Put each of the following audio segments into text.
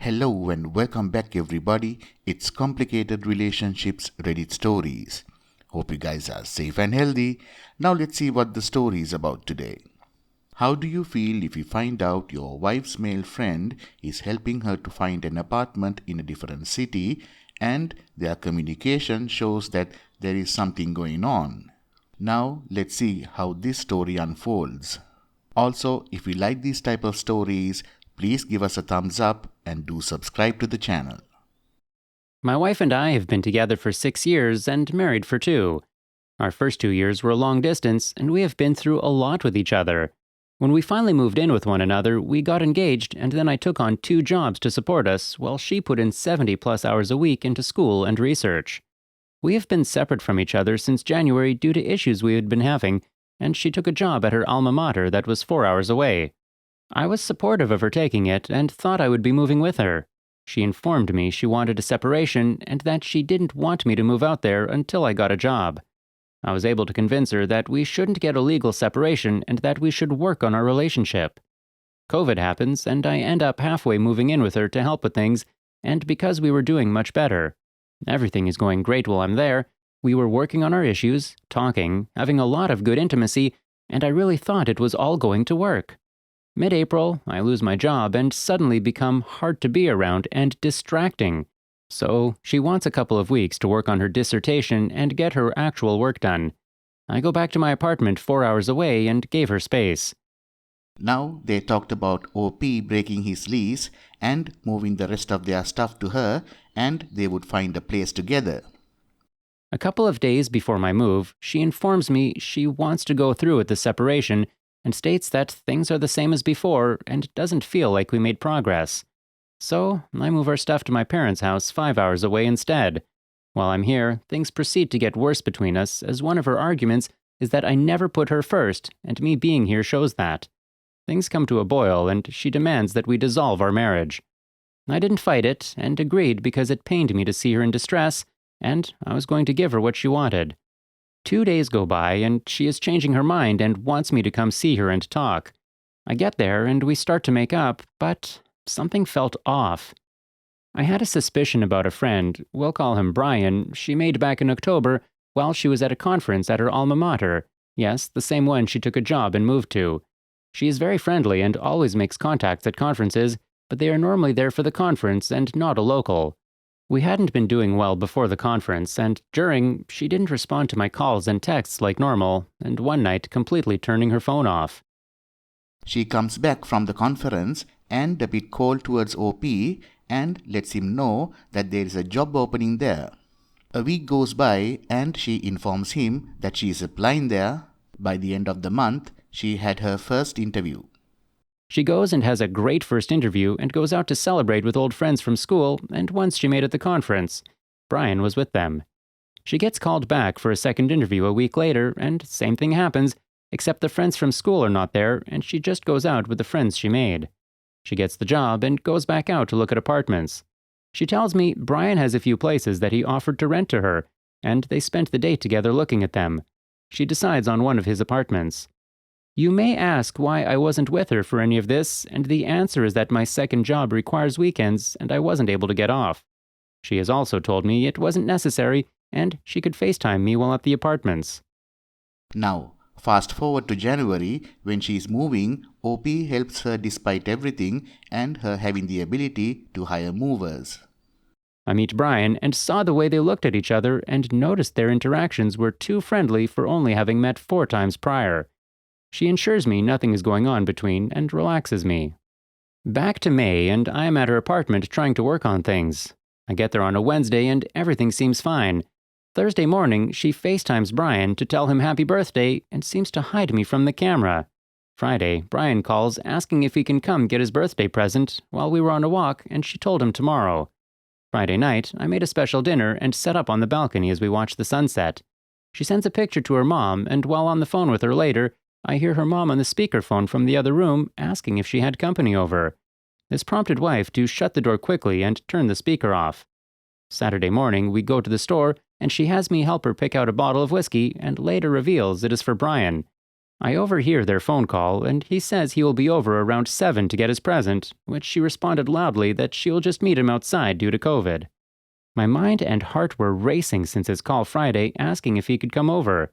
Hello and welcome back everybody. It's Complicated Relationships Reddit Stories. Hope you guys are safe and healthy. Now let's see what the story is about today. How do you feel if you find out your wife's male friend is helping her to find an apartment in a different city and their communication shows that there is something going on? Now let's see how this story unfolds. Also, if you like these type of stories, please give us a thumbs up and do subscribe to the channel. My wife and I have been together for 6 years and married for 2. Our first 2 years were long distance, and we have been through a lot with each other. When we finally moved in with one another, we got engaged, and then I took on 2 jobs to support us, while she put in 70+ hours a week into school and research. We have been separate from each other since January due to issues we had been having, and she took a job at her alma mater that was 4 hours away. I was supportive of her taking it and thought I would be moving with her. She informed me she wanted a separation and that she didn't want me to move out there until I got a job. I was able to convince her that we shouldn't get a legal separation and that we should work on our relationship. COVID happens and I end up halfway moving in with her to help with things, and because we were doing much better. Everything is going great while I'm there. We were working on our issues, talking, having a lot of good intimacy, and I really thought it was all going to work. Mid-April, I lose my job and suddenly become hard to be around and distracting. So she wants a couple of weeks to work on her dissertation and get her actual work done. I go back to my apartment 4 hours away and gave her space. Now they talked about OP breaking his lease and moving the rest of their stuff to her, and they would find a place together. A couple of days before my move, she informs me she wants to go through with the separation and states that things are the same as before and doesn't feel like we made progress. So I move our stuff to my parents' house 5 hours away instead. While I'm here, things proceed to get worse between us, as one of her arguments is that I never put her first, and me being here shows that. Things come to a boil, and she demands that we dissolve our marriage. I didn't fight it, and agreed because it pained me to see her in distress, and I was going to give her what she wanted. 2 days go by, and she is changing her mind and wants me to come see her and talk. I get there, and we start to make up, but something felt off. I had a suspicion about a friend, we'll call him Brian, she made back in October while she was at a conference at her alma mater. Yes, the same one she took a job and moved to. She is very friendly and always makes contacts at conferences, but they are normally there for the conference and not a local. We hadn't been doing well before the conference, and during, she didn't respond to my calls and texts like normal, and one night completely turning her phone off. She comes back from the conference and a bit cold towards OP and lets him know that there is a job opening there. A week goes by and she informs him that she is applying there. By the end of the month, she had her first interview. She goes and has a great first interview and goes out to celebrate with old friends from school and ones she made at the conference. Brian was with them. She gets called back for a second interview a week later and same thing happens, except the friends from school are not there and she just goes out with the friends she made. She gets the job and goes back out to look at apartments. She tells me Brian has a few places that he offered to rent to her, and they spent the day together looking at them. She decides on one of his apartments. You may ask why I wasn't with her for any of this, and the answer is that my second job requires weekends and I wasn't able to get off. She has also told me it wasn't necessary and she could FaceTime me while at the apartments. Now, fast forward to January when she is moving. OP helps her despite everything and her having the ability to hire movers. I meet Brian and saw the way they looked at each other and noticed their interactions were too friendly for only having met 4 times prior. She ensures me nothing is going on between and relaxes me. Back to May, and I am at her apartment trying to work on things. I get there on a Wednesday and everything seems fine. Thursday morning, she FaceTimes Brian to tell him happy birthday and seems to hide me from the camera. Friday, Brian calls asking if he can come get his birthday present while we were on a walk, and she told him tomorrow. Friday night, I made a special dinner and set up on the balcony as we watched the sunset. She sends a picture to her mom, and while on the phone with her later, I hear her mom on the speakerphone from the other room asking if she had company over. This prompted wife to shut the door quickly and turn the speaker off. Saturday morning, we go to the store, and she has me help her pick out a bottle of whiskey and later reveals it is for Brian. I overhear their phone call, and he says he will be over around 7 to get his present, which she responded loudly that she will just meet him outside due to COVID. My mind and heart were racing since his call Friday asking if he could come over.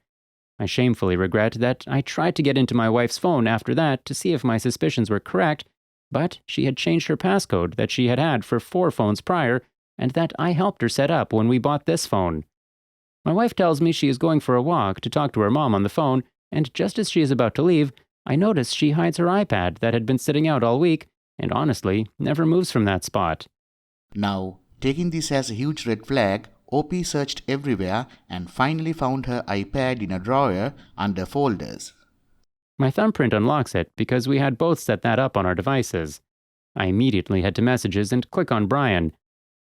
I shamefully regret that I tried to get into my wife's phone after that to see if my suspicions were correct, but she had changed her passcode that she had had for 4 phones prior and that I helped her set up when we bought this phone. My wife tells me she is going for a walk to talk to her mom on the phone, and just as she is about to leave, I notice she hides her iPad that had been sitting out all week and honestly never moves from that spot. Now, taking this as a huge red flag, OP searched everywhere and finally found her iPad in a drawer under folders. My thumbprint unlocks it because we had both set that up on our devices. I immediately head to Messages and click on Brian.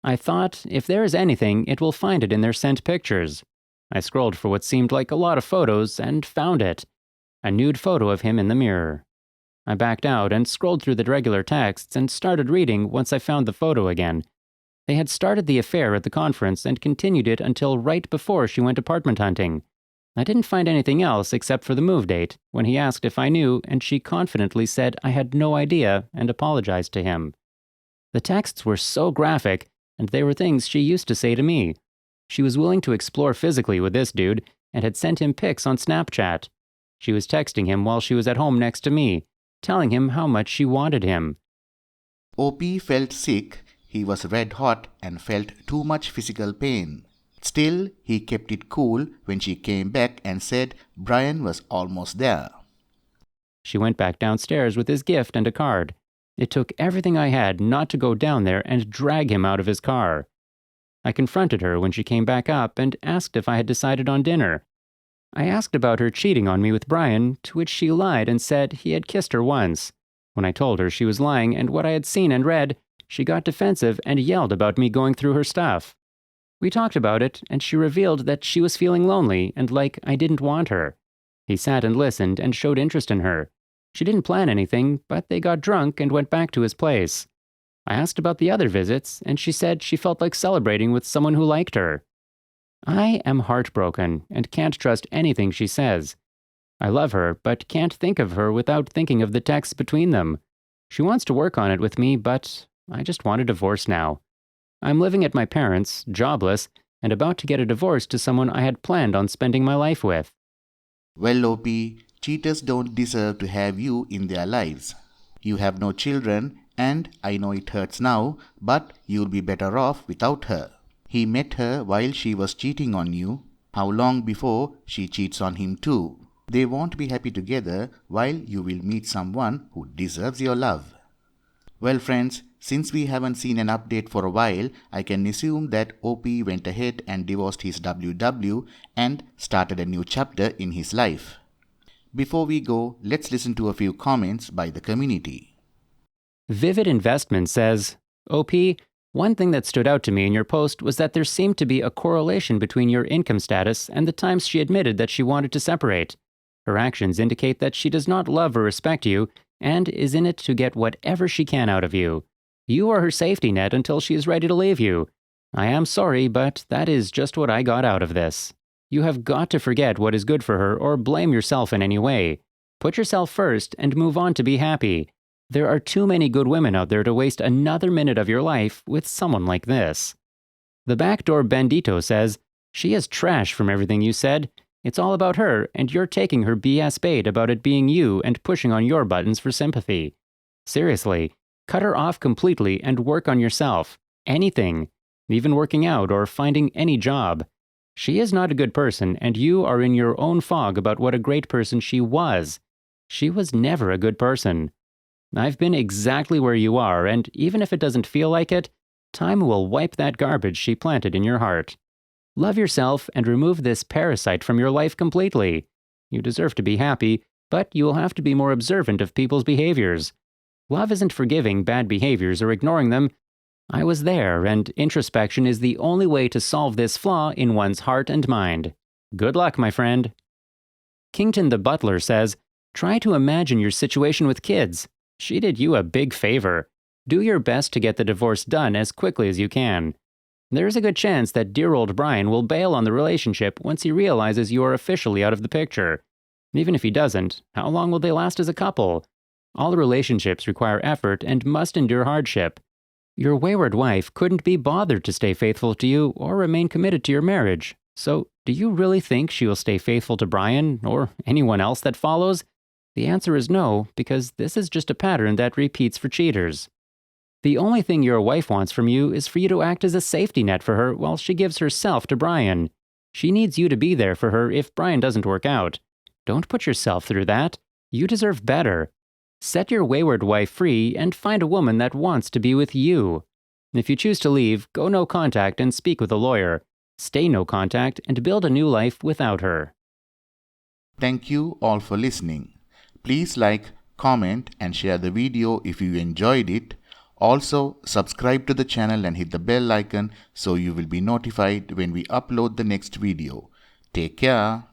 I thought, if there is anything, it will find it in their sent pictures. I scrolled for what seemed like a lot of photos and found it. A nude photo of him in the mirror. I backed out and scrolled through the regular texts and started reading once I found the photo again. They had started the affair at the conference and continued it until right before she went apartment hunting. I didn't find anything else except for the move date, when he asked if I knew, and she confidently said I had no idea and apologized to him. The texts were so graphic, and they were things she used to say to me. She was willing to explore physically with this dude and had sent him pics on Snapchat. She was texting him while she was at home next to me, telling him how much she wanted him. OP felt sick, he was red hot and felt too much physical pain. Still, he kept it cool when she came back and said Brian was almost there. She went back downstairs with his gift and a card. It took everything I had not to go down there and drag him out of his car. I confronted her when she came back up and asked if I had decided on dinner. I asked about her cheating on me with Brian, to which she lied and said he had kissed her once. When I told her she was lying and what I had seen and read, she got defensive and yelled about me going through her stuff. We talked about it, and she revealed that she was feeling lonely and like I didn't want her. He sat and listened and showed interest in her. She didn't plan anything, but they got drunk and went back to his place. I asked about the other visits, and she said she felt like celebrating with someone who liked her. I am heartbroken and can't trust anything she says. I love her, but can't think of her without thinking of the texts between them. She wants to work on it with me, but I just want a divorce now. I'm living at my parents', jobless, and about to get a divorce to someone I had planned on spending my life with. Well, OP, cheaters don't deserve to have you in their lives. You have no children, and I know it hurts now, but you'll be better off without her. He met her while she was cheating on you. How long before she cheats on him too? They won't be happy together while you will meet someone who deserves your love. Well, friends, since we haven't seen an update for a while, I can assume that OP went ahead and divorced his WW and started a new chapter in his life. Before we go, let's listen to a few comments by the community. Vivid Investment says, OP, one thing that stood out to me in your post was that there seemed to be a correlation between your income status and the times she admitted that she wanted to separate. Her actions indicate that she does not love or respect you and is in it to get whatever she can out of you. You are her safety net until she is ready to leave you. I am sorry, but that is just what I got out of this. You have got to forget what is good for her or blame yourself in any way. Put yourself first and move on to be happy. There are too many good women out there to waste another minute of your life with someone like this. The Backdoor Bandito says, she is trash from everything you said. It's all about her, and you're taking her BS bait about it being you and pushing on your buttons for sympathy. Seriously, cut her off completely and work on yourself. Anything. Even working out or finding any job. She is not a good person, and you are in your own fog about what a great person she was. She was never a good person. I've been exactly where you are, and even if it doesn't feel like it, time will wipe that garbage she planted in your heart. Love yourself and remove this parasite from your life completely. You deserve to be happy, but you will have to be more observant of people's behaviors. Love isn't forgiving bad behaviors or ignoring them. I was there, and introspection is the only way to solve this flaw in one's heart and mind. Good luck, my friend. Kington the Butler says, try to imagine your situation with kids. She did you a big favor. Do your best to get the divorce done as quickly as you can. There's a good chance that dear old Brian will bail on the relationship once he realizes you are officially out of the picture. Even if he doesn't, how long will they last as a couple? All relationships require effort and must endure hardship. Your wayward wife couldn't be bothered to stay faithful to you or remain committed to your marriage. So, do you really think she will stay faithful to Brian or anyone else that follows? The answer is no, because this is just a pattern that repeats for cheaters. The only thing your wife wants from you is for you to act as a safety net for her while she gives herself to Brian. She needs you to be there for her if Brian doesn't work out. Don't put yourself through that. You deserve better. Set your wayward wife free and find a woman that wants to be with you. If you choose to leave, go no contact and speak with a lawyer. Stay no contact and build a new life without her. Thank you all for listening. Please like, comment and share the video if you enjoyed it. Also, subscribe to the channel and hit the bell icon so you will be notified when we upload the next video. Take care.